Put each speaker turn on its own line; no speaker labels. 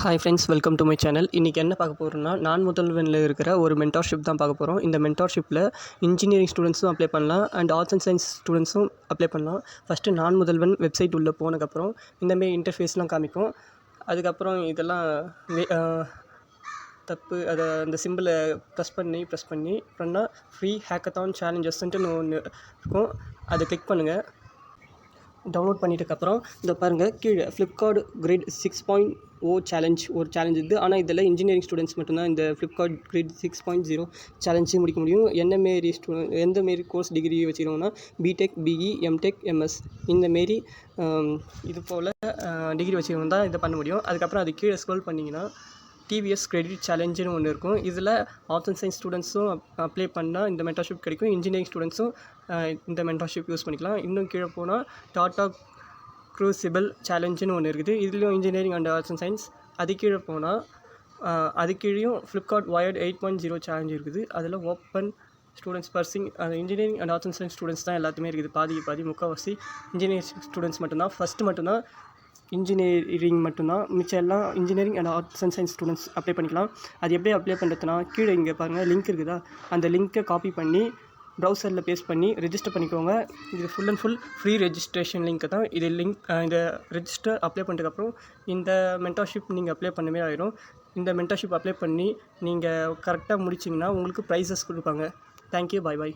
Hi friends, welcome to my channel. இன்றைக்கி என்ன பார்க்க போகிறோம்னா, நான் முதல்வனில் இருக்கிற ஒரு மென்டார்ஷிப் தான் பார்க்க போகிறோம். இந்த மென்டார்ஷிப்பில் இன்ஜினியரிங் ஸ்டூடெண்ட்ஸும் அப்ளை பண்ணலாம் அண்ட் ஆர்ட்ஸ் அண்ட் சயின்ஸ் ஸ்டூடெண்ட்ஸும் அப்ளை பண்ணலாம். ஃபஸ்ட்டு நான் முதல்வன் வெப்சைட் உள்ளே போனதுக்கப்புறம் இந்தமாரி இன்டர்ஃபேஸ்லாம் காமிக்கும். அதுக்கப்புறம் இதெல்லாம் தப்பு அதை அந்த சிம்பிளை ப்ரெஸ் பண்ணி அப்புறம்னா ஃப்ரீ ஹேக்கத்தான் சேலஞ்சஸ்ன்ட்டு ஒன்று இருக்கும். அதை கிளிக் பண்ணுங்கள். டவுன்லோட் பண்ணிட்டதுக்கப்புறம் இந்த பாருங்கள், கீழே ஃப்ளிப்கார்ட் கிரேட் 6.0 சேலஞ்ச் ஒரு சேலஞ்ச் இது. ஆனால் இதில் இன்ஜினியரிங் ஸ்டூடெண்ட்ஸ் மட்டும்தான் இந்த ஃப்ளிப்கார்ட் கிரேட் 6.0 சேலஞ்சு முடிக்க முடியும். எந்தமாரி கோர்ஸ் டிகிரி வச்சுக்கிறோம்னா பிடெக், பிஇ, எம்டெக், எம்எஸ் இந்தமாரி இது போல் டிகிரி வச்சுக்கிறவங்க தான் இதை பண்ண முடியும். அதுக்கப்புறம் அது கீழே ஸ்க்ரோல் பண்ணிங்கன்னா டிவிஎஸ் கிரெடிட் சேலஞ்சுன்னு ஒன்று இருக்கும். இதில் ஆர்ட்ஸ் அண்ட் சயின்ஸ் ஸ்டூடெண்ட்ஸும் அப்ளை பண்ணால் இந்த மென்டார்ஷிப் கிடைக்கும். இன்ஜினியரிங் ஸ்டூடெண்ட்ஸும் இந்த மென்டார்ஷிப் யூஸ் பண்ணிக்கலாம். இன்னும் கீழே போனால் டாடா க்ரூசிபிள் சேலஞ்சுன்னு ஒன்று இருக்குது. இதுலேயும் engineering and arts and science. அது கீழே போனால் அது கீழேயும் ஃப்ளிப்கார்ட் வயர்ட் 8.0 சேலஞ்ச் இருக்குது. அதில் open students pursuing engineering and arts and science students தான் எல்லாத்துமே இருக்குது. பாதி முக்கால்வாசி இன்ஜினியரிங் ஸ்டூடெண்ட்ஸ் மட்டும்தான். ஃபஸ்ட்டு மட்டும்தான் இன்ஜினியரிங் மட்டும்தான். மிச்சம் எல்லாம் engineering and arts and science students apply பண்ணிக்கலாம். அது எப்படி அப்ளை பண்ணுறதுனா, கீழே இங்கே பாருங்கள் லிங்க் இருக்குதா, அந்த லிங்க்கை காப்பி பண்ணி ப்ரௌசரில் பேஸ்ட் பண்ணி ரெஜிஸ்டர் பண்ணிக்கோங்க. இது full and full free registration link தான். இது இந்த ரெஜிஸ்டர் அப்ளை பண்ணுறதுக்கப்புறம் இந்த மென்டார்ஷிப் நீங்கள் அப்ளை பண்ணவே ஆயிரும். இந்த மென்டார்ஷிப் அப்ளை பண்ணி நீங்கள் கரெக்டாக முடிச்சிங்கன்னா உங்களுக்கு ப்ரைஸஸ் கொடுப்பாங்க. தேங்க்யூ, பாய்.